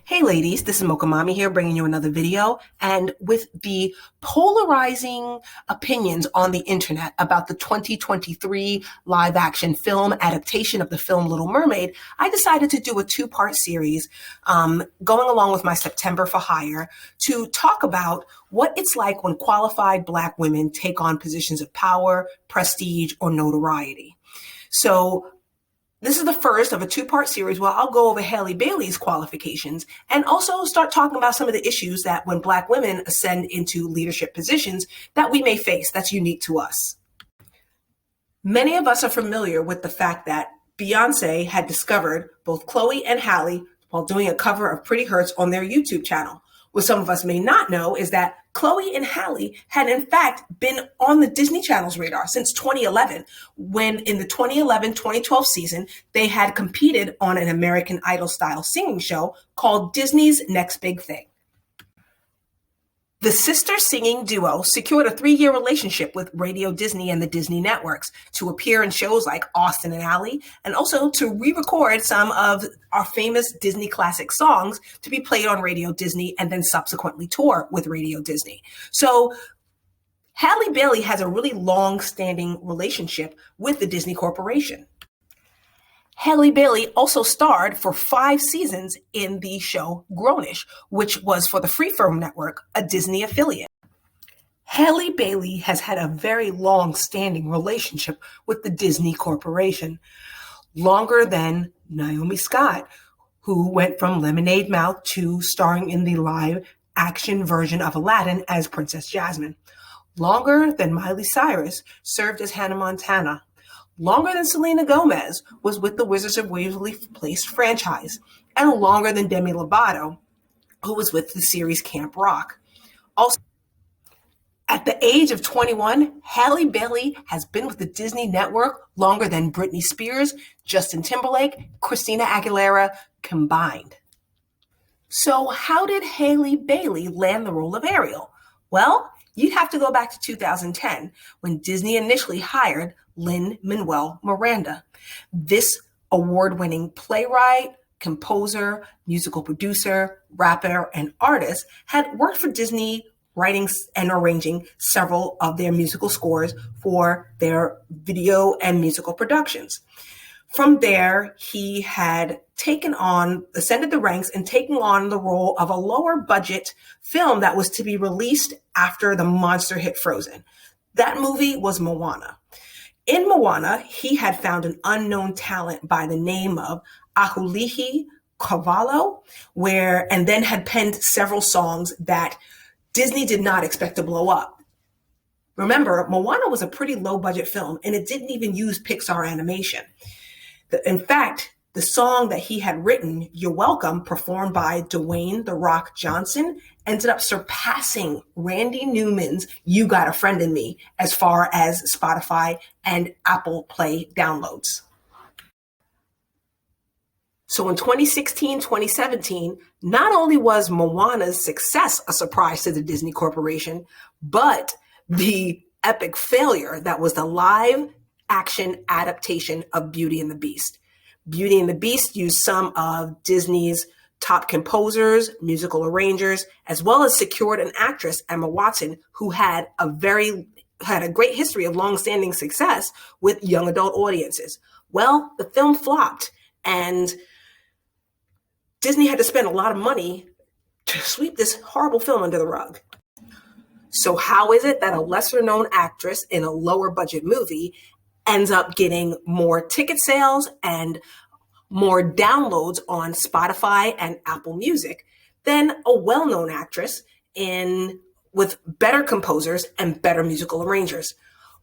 Hey ladies, this is Mocha Mommy here bringing you another video, and with the polarizing opinions on the internet about the 2023 live action film adaptation of the film Little Mermaid, I decided to do a two-part series going along with my September for Hire to talk about what it's like when qualified Black women take on positions of power, prestige, or notoriety. So this is the first of a two-part series where I'll go over Halle Bailey's qualifications and also start talking about some of the issues that when Black women ascend into leadership positions that we may face that's unique to us. Many of us are familiar with the fact that Beyonce had discovered both Chloe and Halle while doing a cover of Pretty Hurts on their YouTube channel. What some of us may not know is that Chloe and Halle had in fact been on the Disney Channel's radar since 2011, when in the 2011-2012 season, they had competed on an American Idol style singing show called Disney's Next Big Thing. The sister singing duo secured a 3-year relationship with Radio Disney and the Disney networks to appear in shows like Austin and Ally, and also to re-record some of our famous Disney classic songs to be played on Radio Disney and then subsequently tour with Radio Disney. So Halle Bailey has a really long-standing relationship with the Disney Corporation. Halle Bailey also starred for 5 seasons in the show Grownish, which was for the Freeform Network, a Disney affiliate. Halle Bailey has had a very long-standing relationship with the Disney Corporation, longer than Naomi Scott, who went from Lemonade Mouth to starring in the live-action version of Aladdin as Princess Jasmine, longer than Miley Cyrus served as Hannah Montana, longer than Selena Gomez was with the Wizards of Waverly Place franchise, and longer than Demi Lovato, who was with the series Camp Rock. Also, at the age of 21, Halle Bailey has been with the Disney network longer than Britney Spears, Justin Timberlake, Christina Aguilera combined. So how did Halle Bailey land the role of Ariel? Well, you'd have to go back to 2010 when Disney initially hired Lin-Manuel Miranda. This award-winning playwright, composer, musical producer, rapper, and artist had worked for Disney writing and arranging several of their musical scores for their video and musical productions. From there, he had ascended the ranks and taken on the role of a lower budget film that was to be released after the monster hit Frozen. That movie was Moana. In Moana, he had found an unknown talent by the name of Ahulihi Cavallo, and then had penned several songs that Disney did not expect to blow up. Remember, Moana was a pretty low budget film and it didn't even use Pixar animation. In fact, the song that he had written, You're Welcome, performed by Dwayne "The Rock" Johnson, ended up surpassing Randy Newman's You Got a Friend in Me as far as Spotify and Apple Play downloads. So in 2016-2017, not only was Moana's success a surprise to the Disney Corporation, but the epic failure that was the live action adaptation of Beauty and the Beast. Beauty and the Beast used some of Disney's top composers, musical arrangers, as well as secured an actress, Emma Watson, who had a great history of long-standing success with young adult audiences. Well, the film flopped, and Disney had to spend a lot of money to sweep this horrible film under the rug. So how is it that a lesser-known actress in a lower-budget movie ends up getting more ticket sales and more downloads on Spotify and Apple Music than a well-known actress with better composers and better musical arrangers?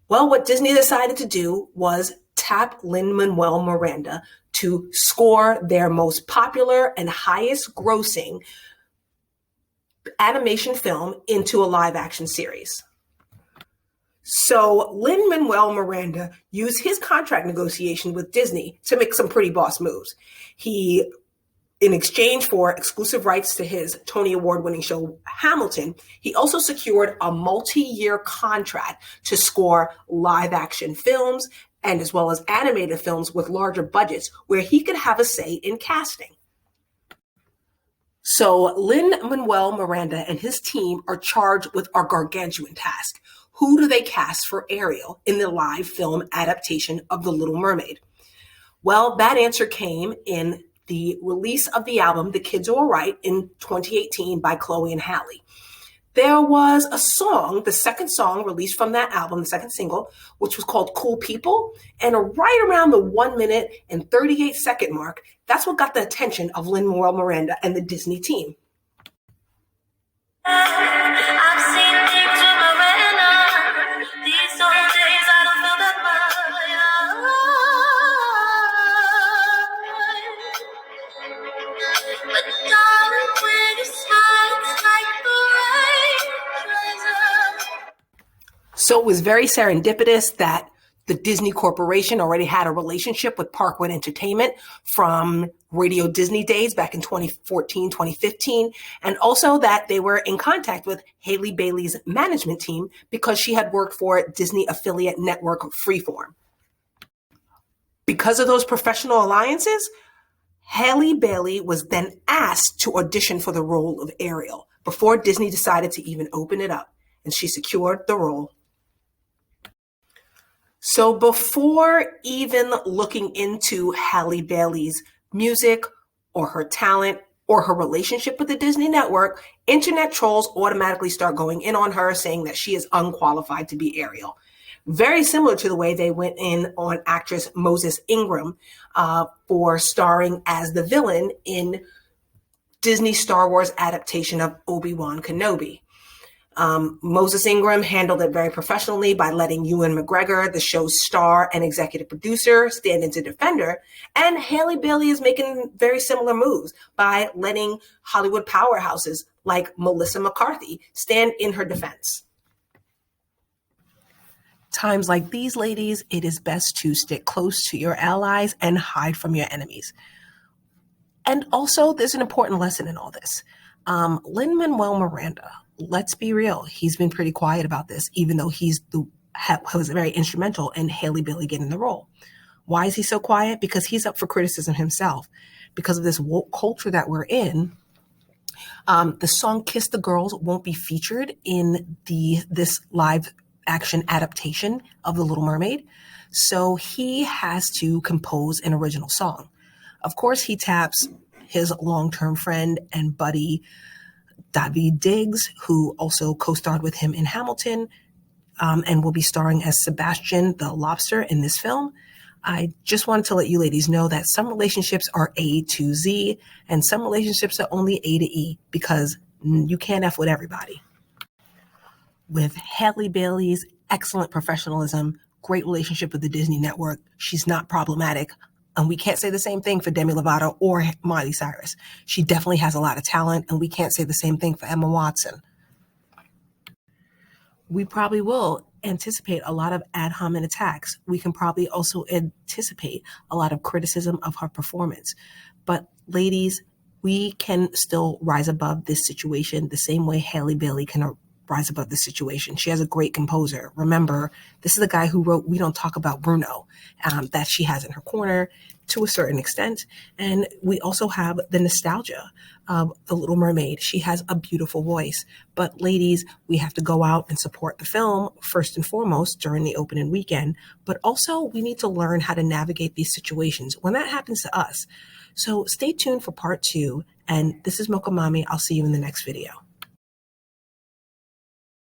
Well, what Disney decided to do was tap Lin-Manuel Miranda to score their most popular and highest grossing animation film into a live action series. So Lin-Manuel Miranda used his contract negotiation with Disney to make some pretty boss moves. He, in exchange for exclusive rights to his Tony Award-winning show Hamilton, he also secured a multi-year contract to score live-action films and as well as animated films with larger budgets where he could have a say in casting. So Lin-Manuel Miranda and his team are charged with our gargantuan task. Who do they cast for Ariel in the live film adaptation of The Little Mermaid? Well, that answer came in the release of the album The Kids Are Alright in 2018 by Chloe and Halle. There was a song, the second song released from that album, the second single, which was called Cool People. And right around the 1 minute and 38-second mark, that's what got the attention of Lin-Manuel Miranda and the Disney team. I've seen things with Miranda. These old days I don't feel that much. But darling, when you smile, it's like the rain dries up. So it was very serendipitous that the Disney Corporation already had a relationship with Parkwood Entertainment from Radio Disney days back in 2014, 2015, and also that they were in contact with Halle Bailey's management team because she had worked for Disney affiliate network Freeform. Because of those professional alliances, Halle Bailey was then asked to audition for the role of Ariel before Disney decided to even open it up, and she secured the role. So before even looking into Halle Bailey's music or her talent or her relationship with the Disney network, internet trolls automatically start going in on her, saying that she is unqualified to be Ariel. Very similar to the way they went in on actress Moses Ingram for starring as the villain in Disney's Star Wars adaptation of Obi-Wan Kenobi. Moses Ingram handled it very professionally by letting Ewan McGregor, the show's star and executive producer, stand in to defend her. And Halle Bailey is making very similar moves by letting Hollywood powerhouses like Melissa McCarthy stand in her defense. Times like these, ladies, it is best to stick close to your allies and hide from your enemies. And also, there's an important lesson in all this. Lin-Manuel Miranda, let's be real, he's been pretty quiet about this, even though was very instrumental in Halle Bailey getting the role. Why is he so quiet? Because he's up for criticism himself. Because of this woke culture that we're in, the song Kiss the Girls won't be featured in this live action adaptation of The Little Mermaid. So he has to compose an original song. Of course, he taps his long-term friend and buddy, Daveed Diggs, who also co-starred with him in Hamilton and will be starring as Sebastian the Lobster in this film. I just wanted to let you ladies know that some relationships are A to Z and some relationships are only A to E because you can't F with everybody. With Halle Bailey's excellent professionalism, great relationship with the Disney network, she's not problematic. And we can't say the same thing for Demi Lovato or Miley Cyrus. She definitely has a lot of talent, and we can't say the same thing for Emma Watson. We probably will anticipate a lot of ad hominem attacks. We can probably also anticipate a lot of criticism of her performance. But ladies, we can still rise above this situation the same way Halle Bailey can rise above this situation. She has a great composer. Remember, this is the guy who wrote We Don't Talk About Bruno, that she has in her corner to a certain extent. And we also have the nostalgia of The Little Mermaid. She has a beautiful voice. But ladies, we have to go out and support the film first and foremost during the opening weekend. But also we need to learn how to navigate these situations when that happens to us. So stay tuned for part 2. And this is Mocha Mommy. I'll see you in the next video.